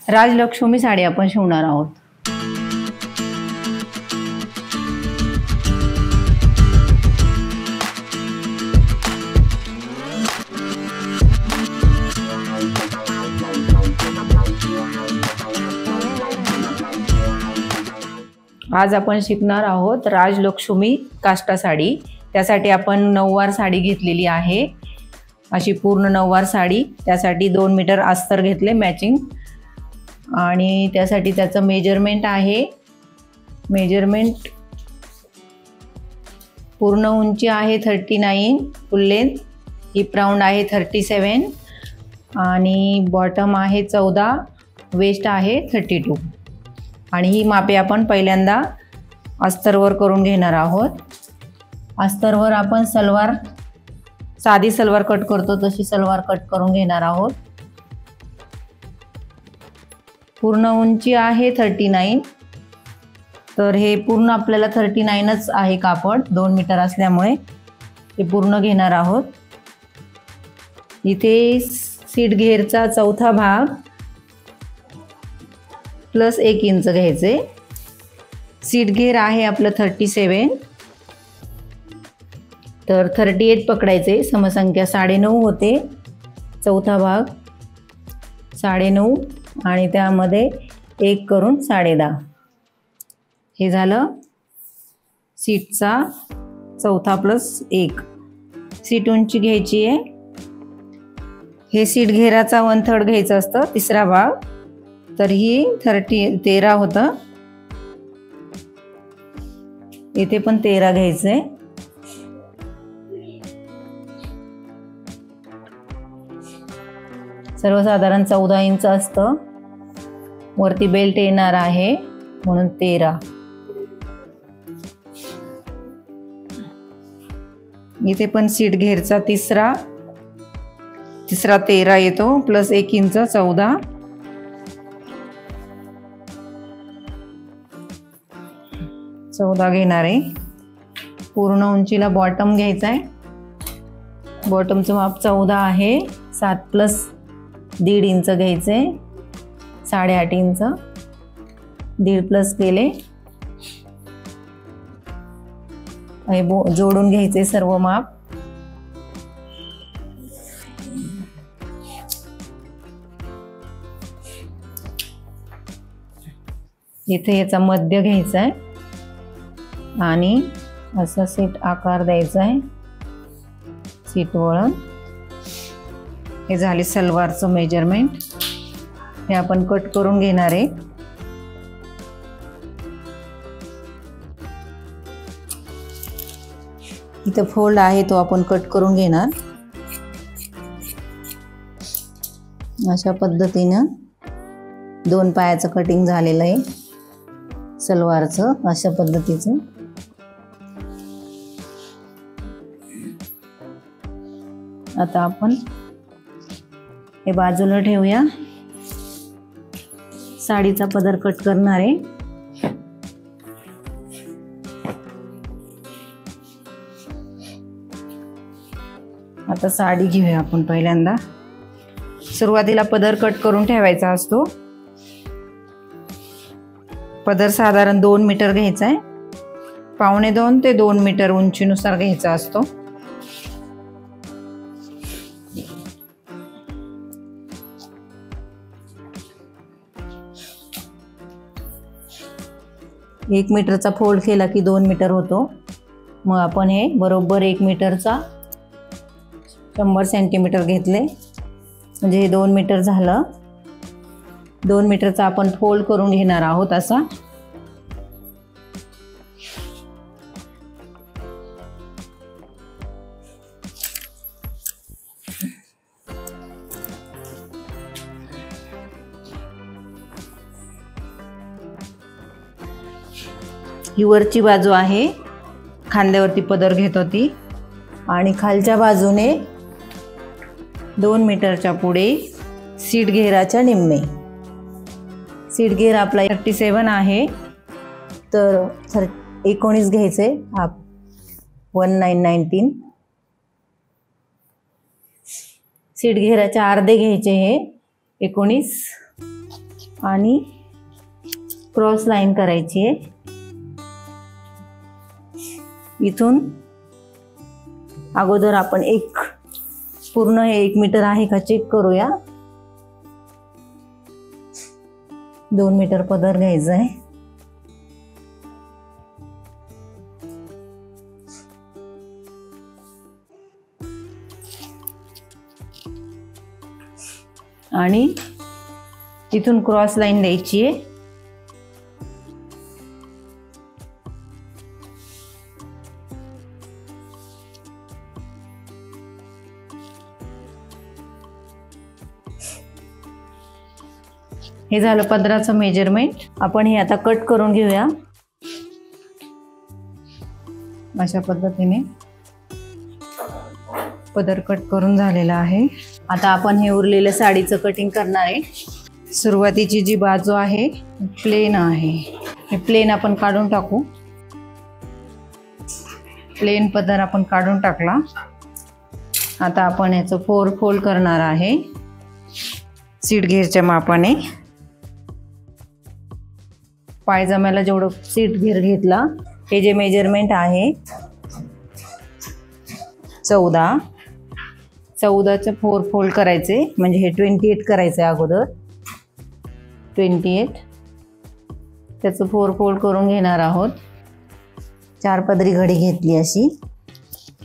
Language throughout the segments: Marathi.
राजलक्ष्मी साडी आपण शिवणार आहोत। आज आपण शिकणार आहोत राजलक्ष्मी काष्टा साडी। त्यासाठी आपण नऊवार साडी घेतलेली आहे, अशी पूर्ण नऊवार साडी। त्यासाठी 2 मीटर अस्तर घेतले मॅचिंग, आणि त्यासाठी त्याचं मेजरमेंट आहे। मेजरमेंट पूर्ण उंची आहे 39, फुल लेंथ, हिप राउंड आहे 37, आणि बॉटम आहे 14, वेस्ट आहे 32। आणि ही मापे आपण पहिल्यांदा अस्तरवर करून घेणार आहोत। अस्तरवर आपण सलवार, साधी सलवार कट करतो तशी सलवार कट करून घेणार आहोत। पूर्ण उंची आहे 39, तर हे पूर्ण आपल्याला 39च आहे कापड, 2 मीटर असल्यामुळे हे पूर्ण घेणार आहोत। इथे सीट घेरचा चौथा भाग प्लस 1 इंच घ्यायचे। सीट घेर आहे आपलं 37, तर 38 पकडायचे। समसंख्या 9.5 होते, चौथा भाग 9.5 आणि त्यामध्ये 1 करून 10.5। हे झालं सीटचा चौथा प्लस 1। सीट उंची घ्यायची आहे, हे सीट घेराचा 1/3 घ्यायचं असतं, तिसरा भाग, तर ही 13 होतं। इथे पण 13 घ्यायचंय। सर्वसाधारण 14 इंच असतं, वरती बेल्ट येणार आहे म्हणून 13। इथे पण सीट घेरचा तिसरा 13 येतो, प्लस 1 इंच 14। घेणार आहे। पूर्ण उंचीला बॉटम घ्यायचा आहे। बॉटमचं माप 14 आहे, 7 प्लस 1.5 इंच घ्यायचे, 8.5 इंच, 1.5 प्लस केले, हे जोडून घ्यायचे सर्व माप। इथे याचा मध्य घ्यायचा आहे आणि असा सीट आकार द्यायचा आहे, सीट वळण। हे झाले सलवारचं मेजरमेंट, हे आपण कट करून घेणार आहे। इथं फोल्ड आहे तो आपण कट करून घेणार। अशा पद्धतीनं 2 पायाचं कटिंग झालेलं आहे सलवारचं, अशा पद्धतीचं। आता आपण हे बाजूला ठेवूया। साडीचा पदर कट करणार आहे। आता साडी घेऊया आपण। पहिल्यांदा सुरुवातीला पदर कट करून ठेवायचा असतो। पदर साधारण 2 मीटर घ्यायचा आहे, 1.25 ते 2 मीटर उंचीनुसार घ्यायचा असतो। एक मीटरचा फोल्ड केला की 2 मीटर होतो। मग आपण हे बरोबर 1 मीटरचा 100 सेंटीमीटर घेतले, म्हणजे हे 2 मीटर झालं। 2 मीटरचा आपण फोल्ड करून घेणार आहोत असा। ही वरची बाजू आहे, खांद्यावरती पदर घेत होती, आणि खालच्या बाजूने 2 मीटरच्या पुढे सीट घेराच्या निम्मे। सीट घेर आपला 37 आहे, तर 19 घ्यायचे, 1919। सीट घेराच्या अर्धे घ्यायचे, हे 19। आणि क्रॉस लाईन करायची आहे. इथून अगोदर आपण पूर्ण हे 1 मीटर आहे का चेक करूया. 2 मीटर पदर घ्यायचा आहे. आणि इथून क्रॉस लाईन द्यायची आहे. हे झालं पदराचं मेजरमेंट. आपण हे आता कट करून घेऊया. अशा पद्धतीने पदर कट करून झालेला आहे. आता आपण हे उरलेलं साडीचं कटिंग करणार आहे. सुरुवातीची जी बाजू आहे प्लेन आहे. हे प्लेन आपण काढून टाकू. प्लेन पदर आपण काढून टाकला. आता आपण याचं 4 फोल्ड करणार आहे सीट घेरच्या मापाने. पायजम्याला जेवढं सीट घेर घेतला हे जे मेजरमेंट आहे 14चं 4 फोल्ड करायचे, म्हणजे हे 28 करायचं आहे अगोदर. 28 त्याचं 4 फोल्ड करून घेणार आहोत. 4 पदरी घडी घेतली अशी.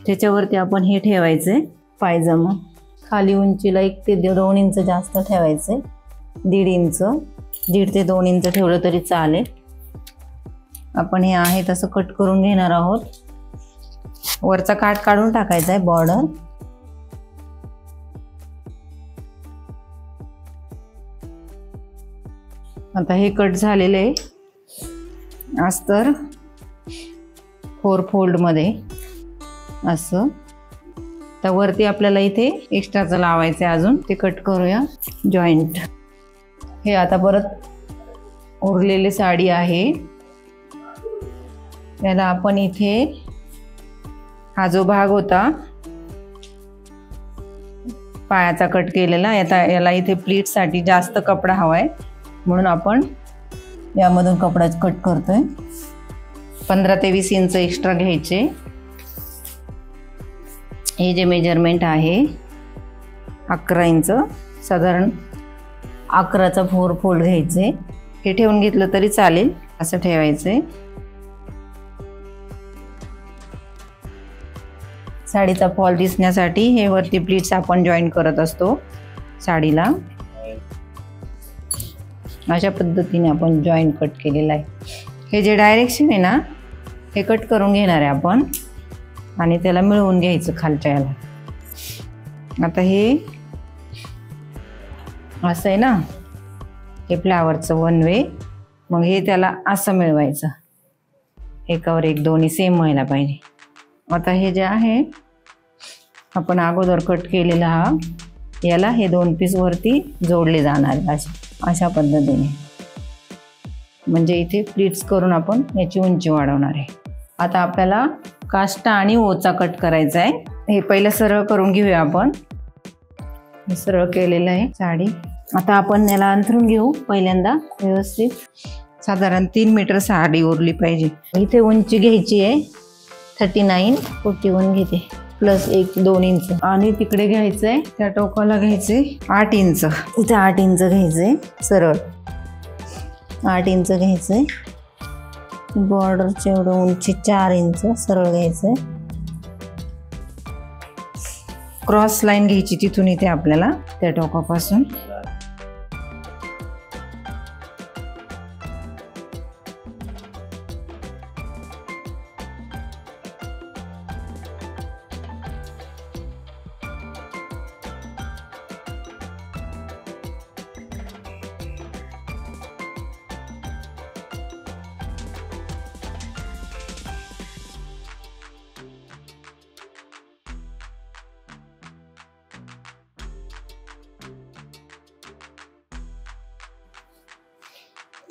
त्याच्यावरती आपण हे ठेवायचे पायजमा. खाली उंचीला 1 ते 2 इंच जास्त ठेवायचे. 1.5 इंच, 1.5 ते 2 इंच ठेवलं तरी चालेल. आपण हे आहे तसं कट करून घेणार आहोत. वरचा काठ काढून टाकायचा आहे बॉर्डर. आता हे कट झालेले आहे अस्तर 4 फोल्ड मध्ये असं. तर वरती आपल्याला इथे एक्स्ट्राचं लावायचं आहे अजून. ते कट करूया जॉईंट. हे आता परत उरलेली साडी आहे याला आपण इथे हा जो भाग होता पायाचा कट केलेला, याला इथे प्लीटसाठी जास्त कपडा हवाय म्हणून आपण यामधून कपडा कट करतोय. 15 ते 20 इंच एक्स्ट्रा घ्यायचे. हे जे मेजरमेंट आहे 11 इंच, साधारण 11चा 4 फोल्ड घ्यायचे. हे ठेवून घेतलं तरी चालेल, असं ठेवायचे. साडीचा फॉल दिसण्यासाठी हे वरती प्लीट्स आपण जॉईन करत असतो साडीला. अशा पद्धतीने आपण जॉईंट कट केलेला आहे. हे जे डायरेक्शन आहे ना हे कट करून घेणार आहे आपण आणि त्याला मिळवून घ्यायचं खालच्या याला. आता हे असं आहे ना हे फ्लावरचं 1 वे. मग हे त्याला असं मिळवायचं, एकावर एक दोन्ही सेम व्हायला पाहिजे. आता हे जे आहे आपण अगोदर कट केलेला हा याला हे 2 पीस वरती जोडले जाणार अशा पद्धतीने. म्हणजे इथे प्लीट्स करून आपण याची उंची वाढवणार आहे. आता आपल्याला काष्टा आणि ओचा कट करायचा आहे. हे पहिलं सरळ करून घेऊया आपण. हे सरळ केलेलं आहे साडी. आता आपण याला अंथरून घेऊ पहिल्यांदा व्यवस्थित. साधारण 3 मीटर साडी उरली पाहिजे. इथे उंची घ्यायची आहे 39, 41 घेते प्लस 1-2 इंच. आणि तिकडे घ्यायचं आहे त्या टोकाला घ्यायचे 8 इंच. इथे 8 इंच घ्यायचे सरळ. 8 इंच घ्यायचे. बॉर्डरचे एवढं उंची 4 इंच सरळ घ्यायचे. क्रॉस लाईन घ्यायची तिथून इथे आपल्याला त्या टोकापासून.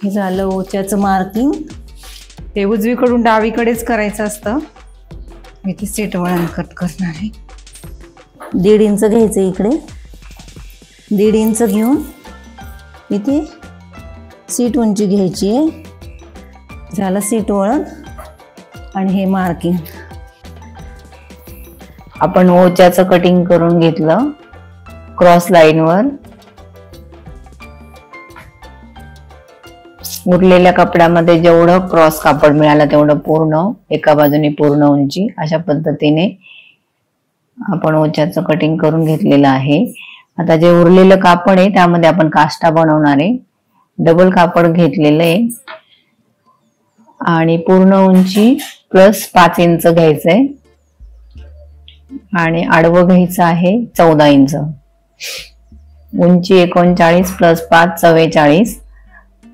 हे झालं ओच्याचं मार्किंग. ते उजवीकडून डावीकडेच करायचं असतं. इथे सेट वळण कट करणार आहे. 1.5 इंच घ्यायचं इकडे. 1.5 इंच घेऊन इथे सीट उंची घ्यायची आहे. झालं सीट वळण आणि हे मार्किंग. आपण ओच्याचं कटिंग करून घेतलं क्रॉस लाईनवर. उरलेल्या कपड्यामध्ये जेवढं क्रॉस कापड मिळालं तेवढं पूर्ण एका बाजूने पूर्ण उंची अशा पद्धतीने आपण ओच्याचं कटिंग करून घेतलेलं आहे. आता जे उरलेलं कापड आहे त्यामध्ये आपण काष्टा बनवणार आहे. डबल कापड घेतलेलं आहे आणि पूर्ण उंची प्लस 5 इंच घ्यायचंय आणि आडवं घ्यायचं आहे 14 इंच. उंची 39 प्लस 5 44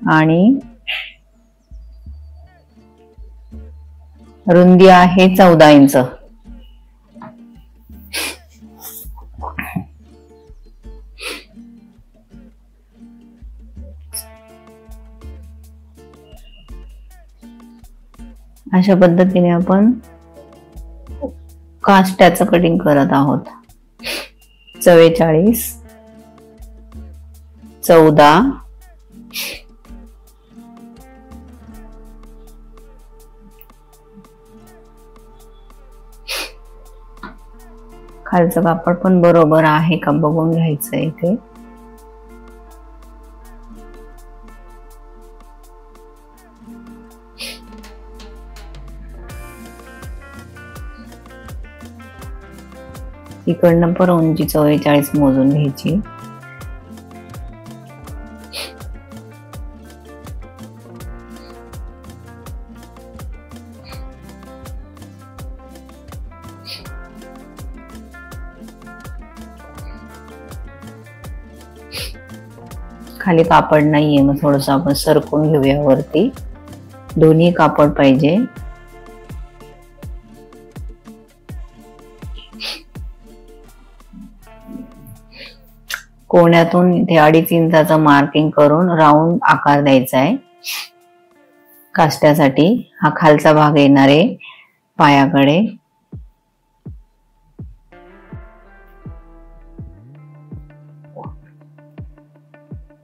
आणि रुंदी आहे 14 इंच. अशा पद्धतीने आपण काष्ट्याचं कटिंग करत आहोत. 44 14 खालचं कापड पण बरोबर आहे का बघून घ्यायचं इथे. इकडनं पण उंची 44 मोजून घ्यायची. खाली कापड नाहीये मग थोडस आपण सरकून घेऊया वरती. दोन्ही कापड पाहिजे. कोण्यातून इथे 2.5 इंचाचं मार्किंग करून राऊंड आकार द्यायचा आहे काष्ट्यासाठी. हा खालचा भाग येणार आहे पायाकडे.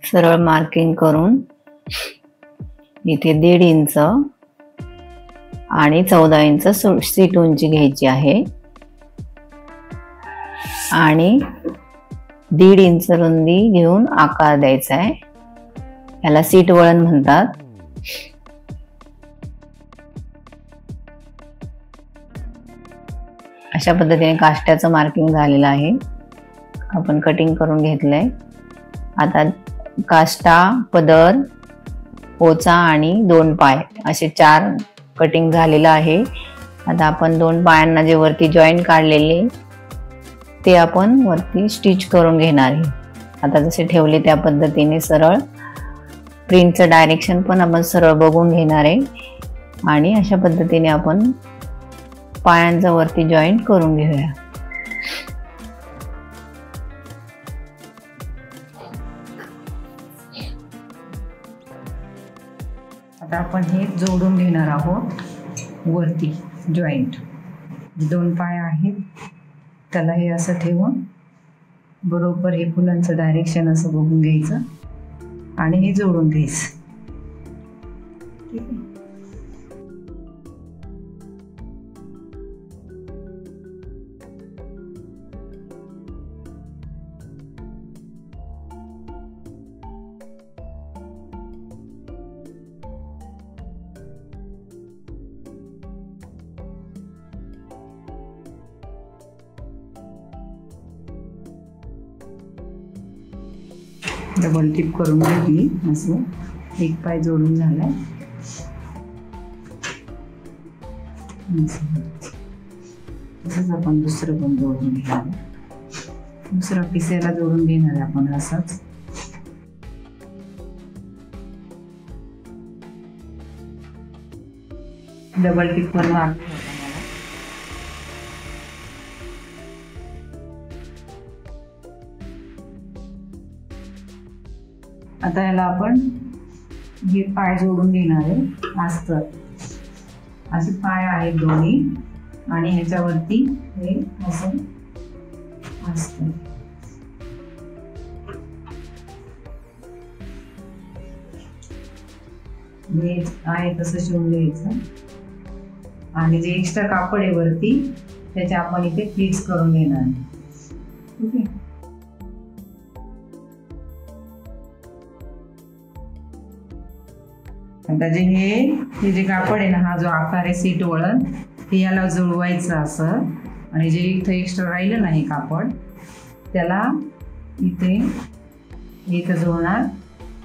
सरळ मार्किंग करून इथे 1.5 इंच आणि 14 इंच सीट उंची घ्यायची आहे आणि 1.5 इंच रुंदी घेऊन आकार द्यायचा आहे. याला सीट वळण म्हणतात. अशा पद्धतीने काष्ट्याचं मार्किंग झालेलं आहे. आपण कटिंग करून घेतलंय. आता काष्टा, पदर, ओचा आणि 2 पाय असे 4 कटिंग झालेलं आहे. आता आपण 2 पायांना जे वरती जॉईंट काढलेले ते आपण वरती स्टिच करून घेणार आहे. आता जसे ठेवले त्या पद्धतीने सरळ. प्रिंटचं डायरेक्शन पण आपण सरळ बघून घेणार आहे आणि अशा पद्धतीने आपण पायांचा वरती जॉईंट करून घेऊया. आता आपण हे जोडून घेणार आहोत वरती जॉईंट. 2 पाय आहेत त्याला हे असं ठेवून बरोबर हे फुलांचं डायरेक्शन असं बघून घ्यायचं आणि हे जोडून घ्यायचं. ठीक आहे. डबल टिप करून घेतली. असं 1 पाय जोडून झालाय. तसंच आपण दुसरं पण जोडून घेणार. दुसरा पिसेला जोडून घेणार आपण असंच. डबल टिप करून आता याला आपण हे पाय जोडून घेणार आहे. अस्तर असे पाय आहेत दोन्ही आणि ह्याच्यावरती हे असं अस्तर. हे आहे तसं शिवून घ्यायचं आणि जे एक्स्ट्रा कापड आहे वरती त्याचे आपण इथे प्लीट्स करून घेणार. ठीक आहे. आता हे जे कापड आहे ना, हा जो आकार आहे सीट वळण, ते याला जुळवायचं असं. आणि जे इथं एक्स्ट्रा राहिलं ना हे कापड, त्याला इथं जुळणार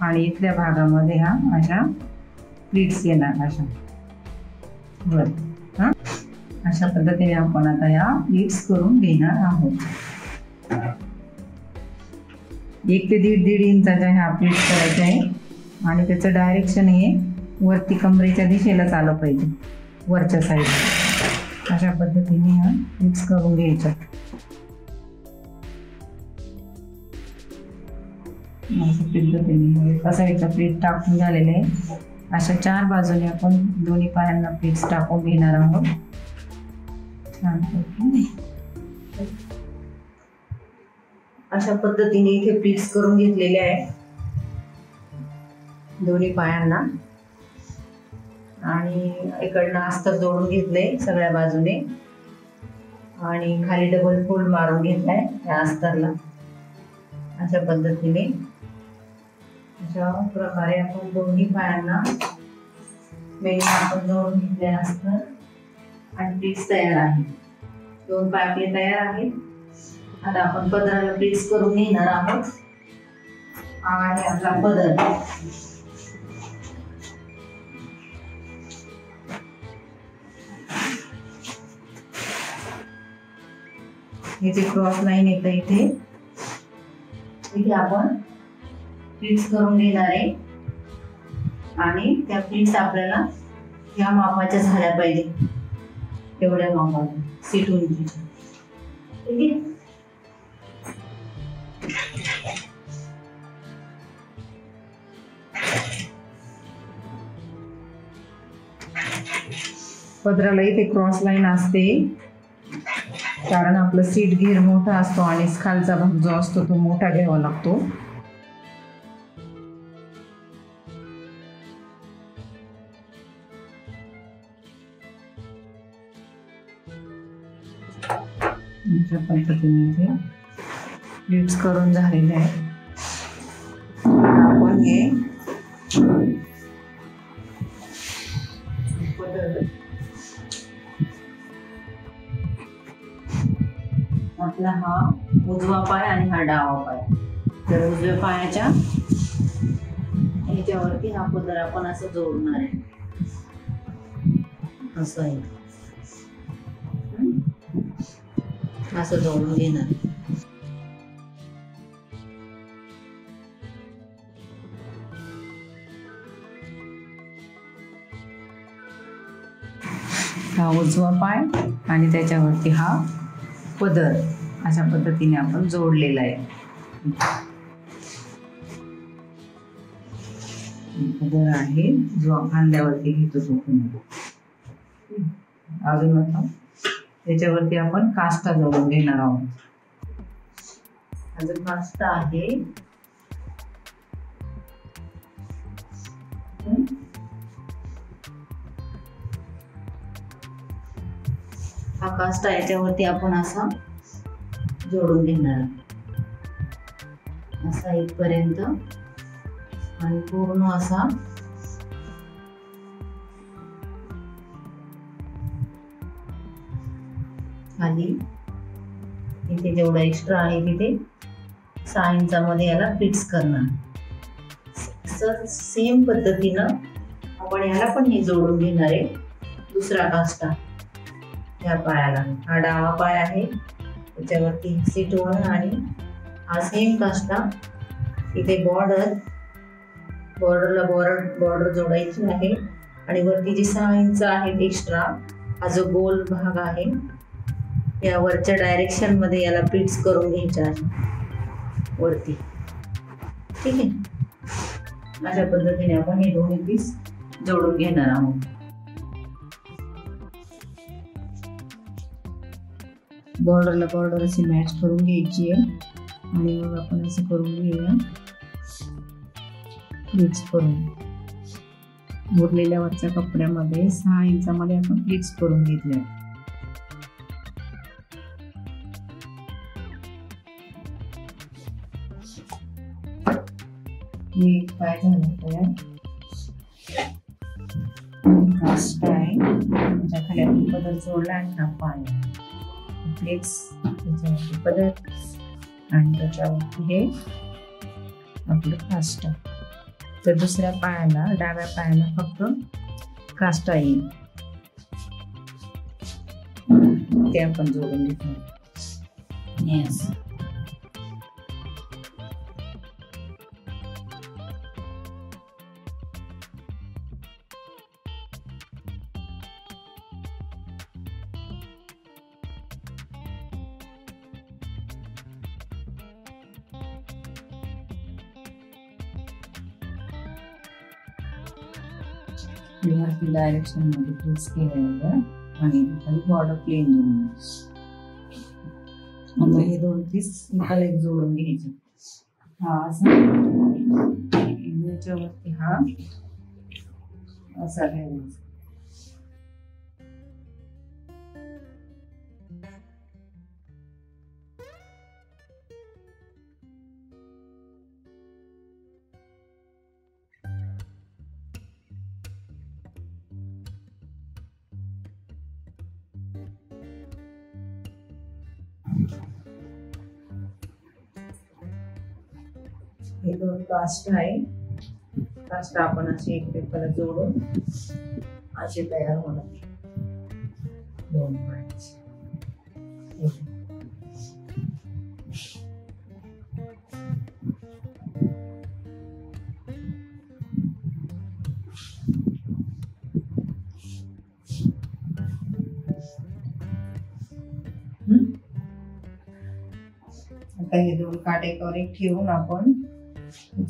आणि इथल्या भागामध्ये हा अशा प्लीट्स येणार अशा वर. हां, अशा पद्धतीने आपण आता या प्लीट्स करून घेणार आहोत. 1 ते 1.5 इंचाच्या ह्या प्लीट्स करायच्या आहे आणि त्याचं डायरेक्शन हे वरती कमरेच्या दिशेला आलं पाहिजे, वरच्या साईडला. अशा पद्धतीने ह्या प्लीट्स करून घ्यायच्या. अशा पद्धतीने एका साईडचा प्लीट टाकून झालेले आहे. अशा 4 बाजूने आपण दोन्ही पायांना प्लीट्स टाकून घेणार आहोत. अशा पद्धतीने इथे प्लीट्स करून घेतलेले आहे दोन्ही पायांना आणि इकडनं अस्तर जोडून घेतलंय सगळ्या बाजूने आणि खाली डबल फोल्ड मारून घेतलाय या अस्तरला. अशा पद्धतीने अशा प्रकारे आपण दोन्ही पायांना मेन आपण जोडून घेतले अस्तर आणि प्लीट्स तयार आहे. 2 पाय आपले तयार आहेत. आता आपण पदराला प्लीट्स करून घेणार आहोत आणि आपला पदर हे जे क्रॉस लाईन येतं इथे आपण प्लीट्स करून घेणार आहे आणि त्या प्लीट्स आपल्याला या मापाच्या झाल्या पाहिजे, एवढ्या मापाच्या सीट उंचीच्या. ठीक आहे. पदराला इथे क्रॉस लाईन असते कारण आपलं सीट घेर मोठा असतो आणि खालचा भाग जो असतो तो मोठा घ्यावा लागतो. अशा पद्धतीने इथे प्लीट्स करून झालेले आहे. आपण हे आपला हा उजवा पाय आणि हा डावा पाय, तर उजव्या पायाच्या ह्याच्यावरती हा पदर आपण असं जोडणार आहे. असं आहे, असं जोडून घेणार. हा उजवा पाय आणि त्याच्यावरती हा पदर अशा पद्धतीने आपण जोडलेला आहे. पदर आहे जो खांद्यावरती घेतो तो. अजून आता त्याच्यावरती आपण काष्टा जोडून घेणार आहोत. अजून काष्टा आहे. हा काष्टा याच्यावरती आपण असा जोडून घेणार, असा इथपर्यंत आणि पूर्ण असा खाली. इथे जेवढा एक्स्ट्रा आहे तिथे 6 इंचामध्ये याला फिक्स करणार. सेम पद्धतीनं आपण याला पण हे जोडून घेणार आहे. दुसरा काष्टा या पायाला, हा डावा पाय आहे त्याच्यावरती सीट वळण आणि हा सेम काष्टा. इथे बॉर्डरला बॉर्डर जोडायची आहे आणि वरती जे 6 इंच आहेत एक्स्ट्रा, हा जो गोल भाग आहे या वरच्या डायरेक्शन मध्ये याला फिक्स करून घ्यायच्या आहे वरती. ठीक आहे. अशा पद्धतीने आपण हे दोन्ही पीस जोडून घेणार आहोत. बॉर्डरला बॉर्डर अशी मॅच करून घ्यायची आहे आणि मग आपण असं करून घेऊया, मिक्स करून. उरलेल्या वरच्या कपड्यामध्ये 6 इंचामध्ये आपण प्लीट्स करून घेतल्या. एक पाय झाला तयार. कास्ट आहे त्याच्या खाली आपण पदर जोडला आणि हा पाय प्लेट्स त्याच्यावरती पदर आणि त्याच्यावरती हे आपलं कास्ट. तर दुसऱ्या पायाला डाव्या पायाला फक्त कास्ट येईल ते आपण जोडून घेतो. येस वरती डायरेक्शन मध्ये प्लेस केलेलं आणि खाली बॉर्डर प्लेन देऊन आता हे 2 पीस एकाला एक जोडून घ्यायचे. हा असा याच्यावरती हा असा घ्यायचा. हे 2 कास्ट आहे. कास्ट आपण असे एकमेकाला जोडून असे तयार होणार 2 पार्ट्स. आता हे 2 काटेकावर एक ठेवून आपण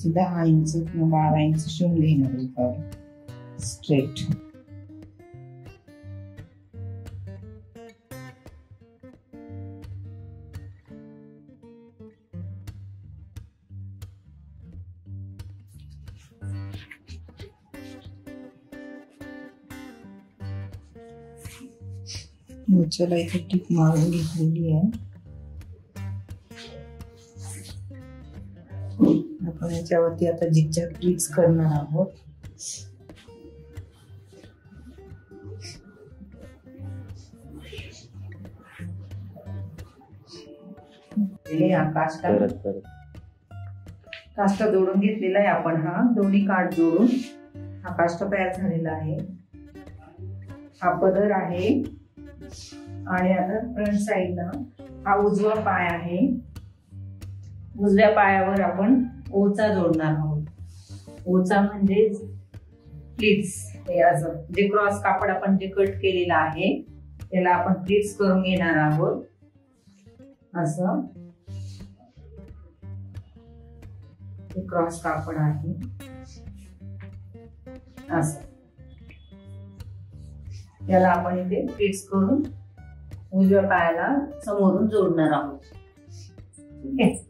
10 इंच किंवा 12 इंच शिवून घेणार आहोत स्ट्रेट. चला इथे टिप मारून घेतलेली आहे. आपण याच्यावरती आता झिगझॅग प्लीट्स करणार आहोत. काष्ट जोडून घेतलेला आहे आपण. हा दोन्ही काठ जोडून हा काष्ट तयार झालेला आहे. हा पदर आहे आणि आता फ्रंट साइडला हा उजवा पाय आहे. उजव्या पायावर आपण ओचा जोडणार आहोत. ओचा म्हणजे प्लीट्स. हे असं जे क्रॉस कापड आपण जे कट केलेलं आहे त्याला आपण प्लीट्स करून घेणार आहोत. असं क्रॉस कापड आहे असं याला आपण इथे प्लीट्स करून उजव्या पायाला समोरून जोडणार आहोत. ठीक आहे.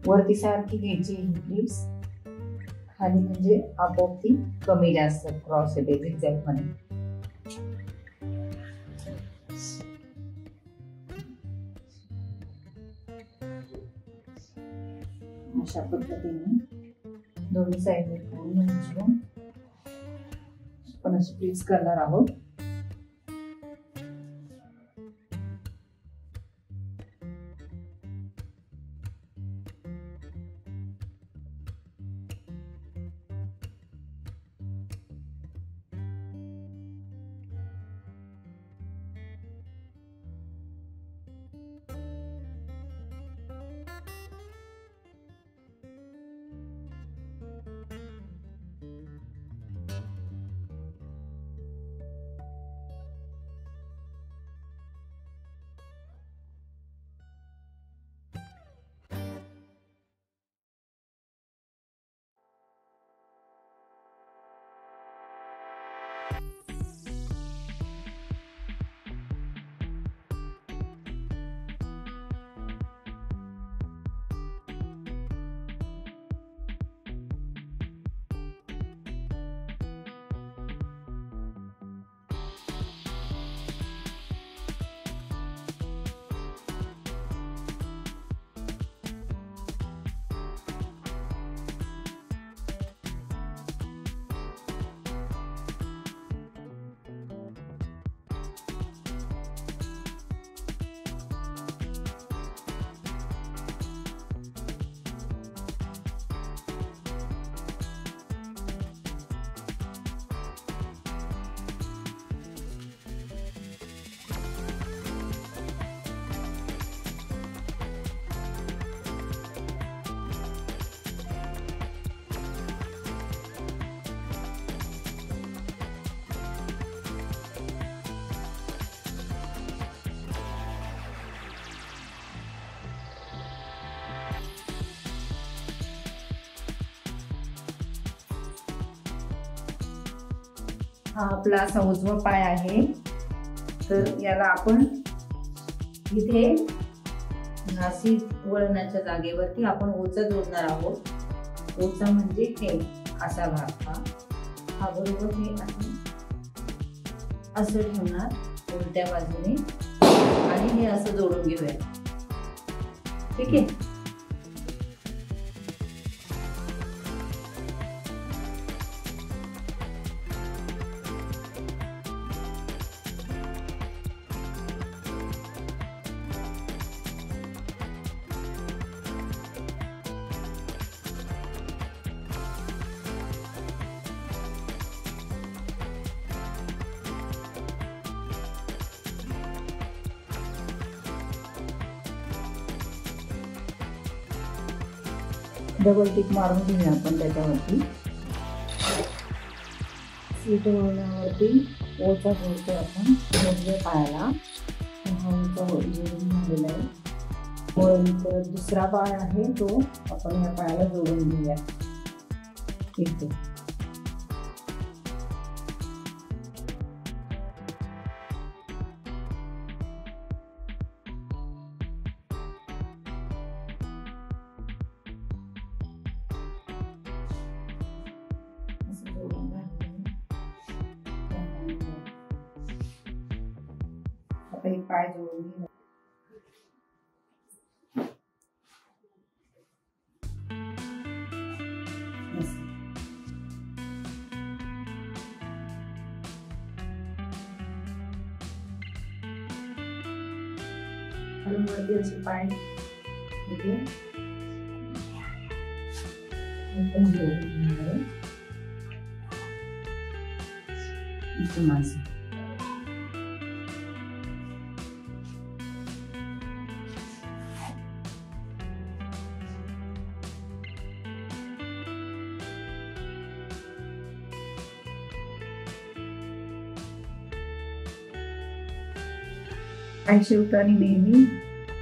वरती सारखी घ्यायची प्लीट्स, खाली म्हणजे आपोआप ती कमी जास्त क्रॉस येते झिगझॅग मध्ये. अशा पद्धतीने दोन्ही साइडने पूर्ण आपण अशी प्लीट्स करणार आहोत. हा आपला असा उजवा पाय आहे. तर याला आपण इथे घासी वळणाच्या जागेवरती आपण ओचा जोडणार आहोत. ओचा म्हणजे हे असा भाग हा बरोबर हे असं ठेवणार उलट्या बाजूने आणि हे असं जोडून घेऊया. ठीक आहे. डबल टिक मारून घेऊया आपण त्याच्यावरती. सीट वळणावरती ओचा जोडतो आपण उजव्या पायाला. हा ओचा जोडून झालेला आहे. वळून परत दुसरा पाय आहे तो आपण या पायाला जोडून घेऊया. इथे आता हे पाय जोडून घेऊ. वरती असे पाय इथे जोडून घेणार आहे. इथे माझं पाय शिवताना नेहमी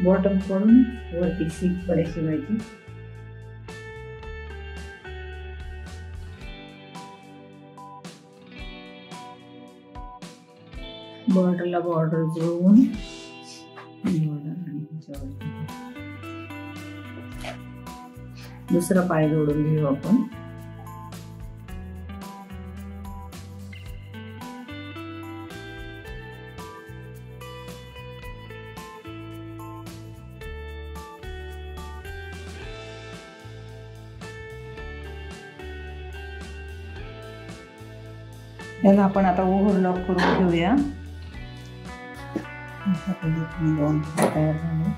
बॉटम कडून वरती सीट कडे शिवायची. बॉर्डरला बॉर्डर जुळवून दुसरा पाय जोडून घेऊ आपण. याला आपण आता ओव्हरलॉक करून घेऊया. दोन तयार झाले.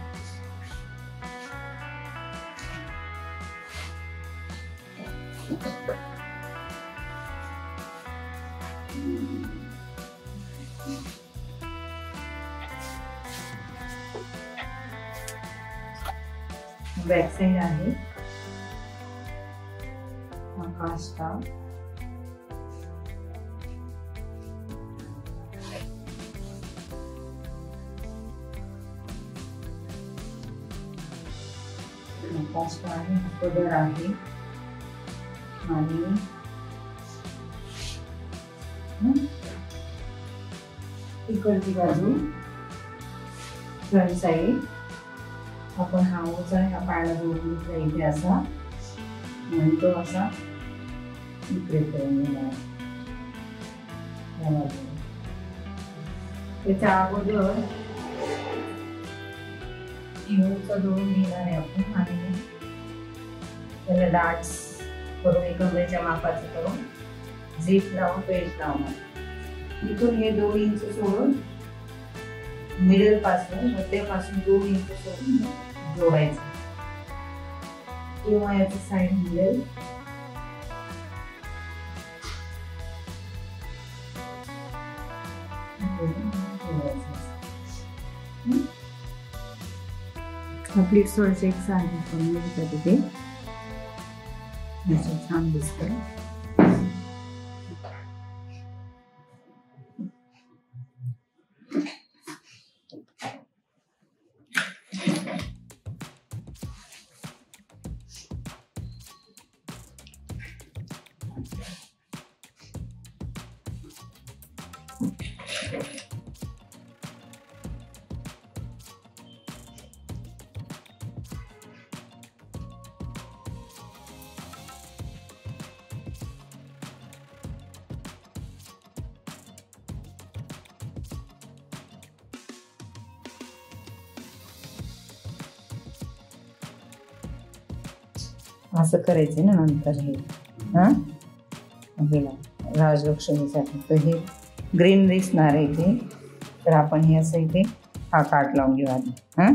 बॅक साइड आहे. काष्टा काष्टा आहे. पदर आहे आणि इकडची बाजू फ्रंट साइड आपण हा ओचा ह्या पायाला जोडून घेतला इथे असा आणि तो असा इकडे करून घेणार. त्याच्या अगोदर ओचा जोडून घेणार आहे आपण आणि त्याला डाट्स करून एकमेच्या मापाचे करून झीप लावून पेस्ट लावणार. इथून हे 2 इंच सोडून मिडल पासून मध्यापासून 2 इंच सोडून जोडायचं किंवा याची साइड मिळेल. प्लीट थोडंसं एक सारखं करून घ्यायचं तिथे छान दिसतं. असं करायचं ना नंतर हे हां आपल्याला राजलक्ष्मीसाठी. तर हे ग्रीन दिसणार आहे इथे, तर आपण हे असं इथे हा काट लावून घेऊ आधी. हां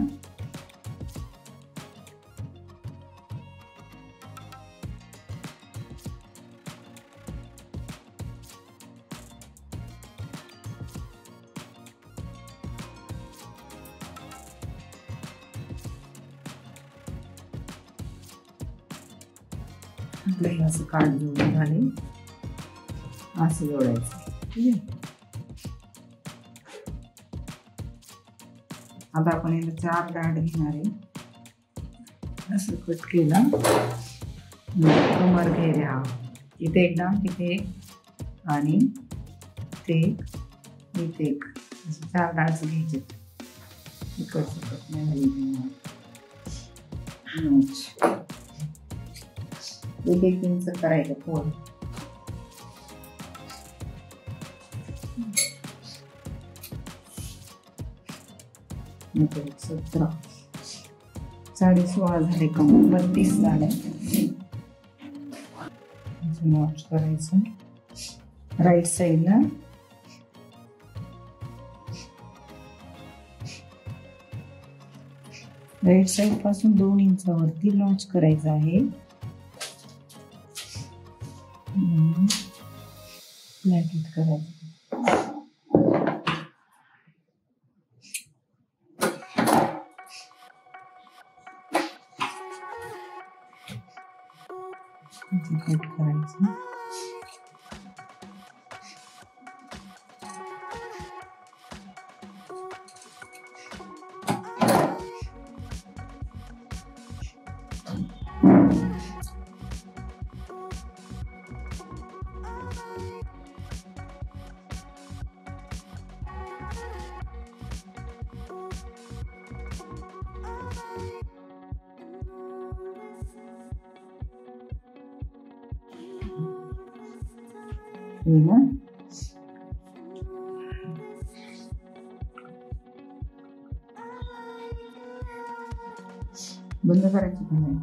आपलं हे असं काट जोडून झाले, असं जोडायचं. ठीक आहे. आता आपण याला 4 डाट घेणार आहे. असं कट केला, कमर घेरे हा इथे एक डाट, इथे एक आणि इथे एक, इथे एक, असं 4 डाट्स घ्यायचे. इकडचं कट नाही झाली. एक एक इंच करायचं फोल्ड. नंतर 17 16.5 झाले, कम 32 झाले. नॉच करायचं राईट साईडला. राईट साईड पासून 2 इंचावरती लॉन्च करायचं आहे. प्लॅकेट करायचं. कट करायचं. ना बंद करायची पण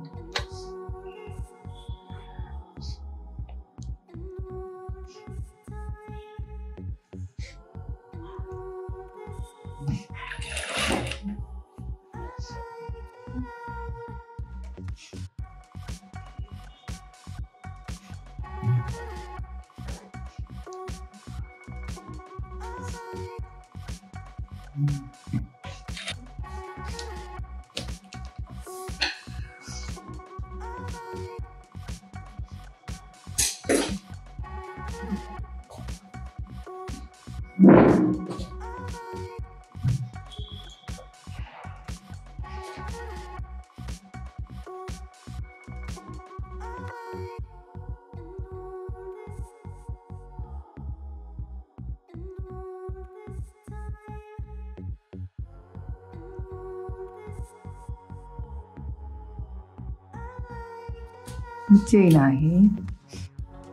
चेन आहे,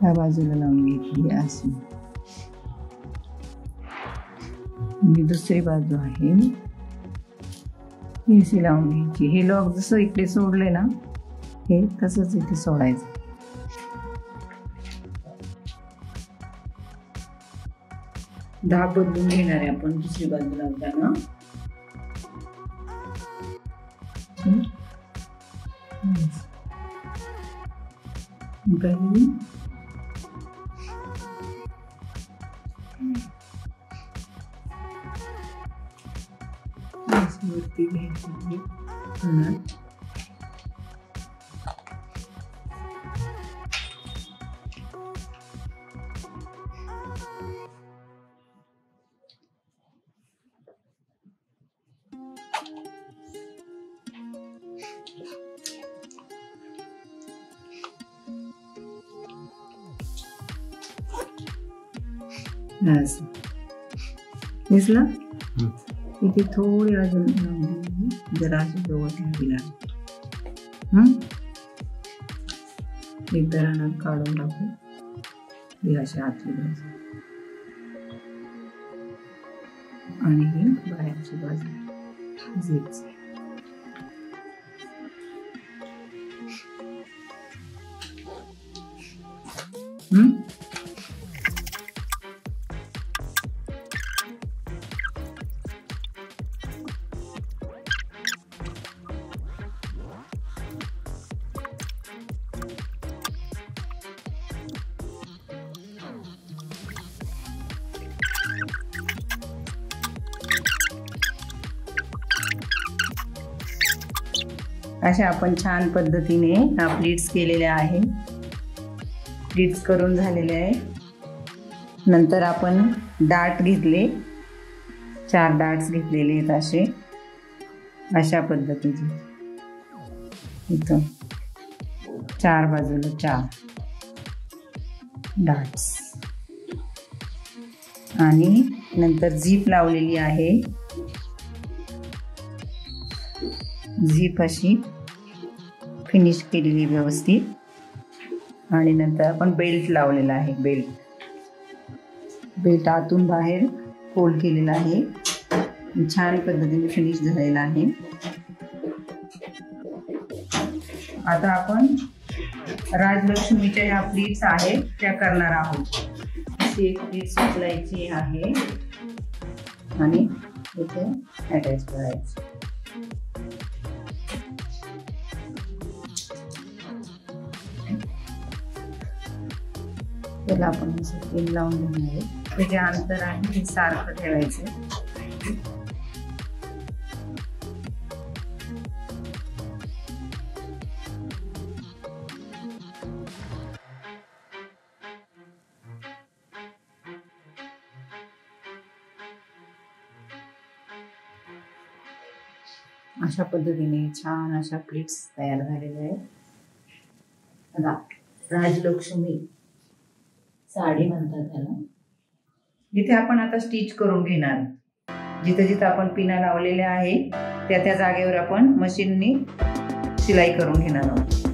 ह्या बाजूला लावून घेतली अशी. ही दुसरी बाजू आहे, ही लावून घ्यायची. हे लॉक जसं इकडे सोडले ना, हे तसंच इथे सोडायचं. दाब बदलून घेणार आहे आपण दुसरी बाजू लावताना. वरती घ्यायची. दिसलं? इथे थोडी अजून जरा अशी जवळ घ्यावी लागेल. एक दरानं काढून टाकू. ही अशी आतली बाजू आणि ही बाहेरची बाजू झेपची. अशा आपण छान पद्धतीने हा प्लीट्स केलेल्या आहे. प्लीट्स करून झालेले आहे. नंतर आपण डाट घेतले, 4 डाट्स घेतलेले आहेत असे, अशा पद्धतीचे इथं 4 बाजूला 4 डाट्स आणि नंतर झीप लावलेली आहे. झीप अशी फिनिश केलेली व्यवस्थित आणि नंतर आपण बेल्ट लावलेला आहे. बेल्ट आतून बाहेर फोल्ड केलेला आहे. छान पद्धतीने फिनिश झालेला आहे. आता आपण राजलक्ष्मीच्या ह्या प्लीट्स आहेत त्या करणार आहोत. अशी एक प्लीट्स उचलायची आहे आणि इथे अटॅच करायची. त्याला आपण असं पिन लावून घेणार आहे. ते जे अंतर आहे ते सारखं ठेवायचं. अशा पद्धतीने छान अशा प्लीट्स तयार झालेल्या आहेत. राजलक्ष्मी साडी म्हणतात त्याला. जिथे आपण आता स्टिच करून घेणार, जिथे जिथे आपण पिना लावलेल्या आहे त्या त्या जागेवर आपण मशीननी शिलाई करून घेणार आहोत.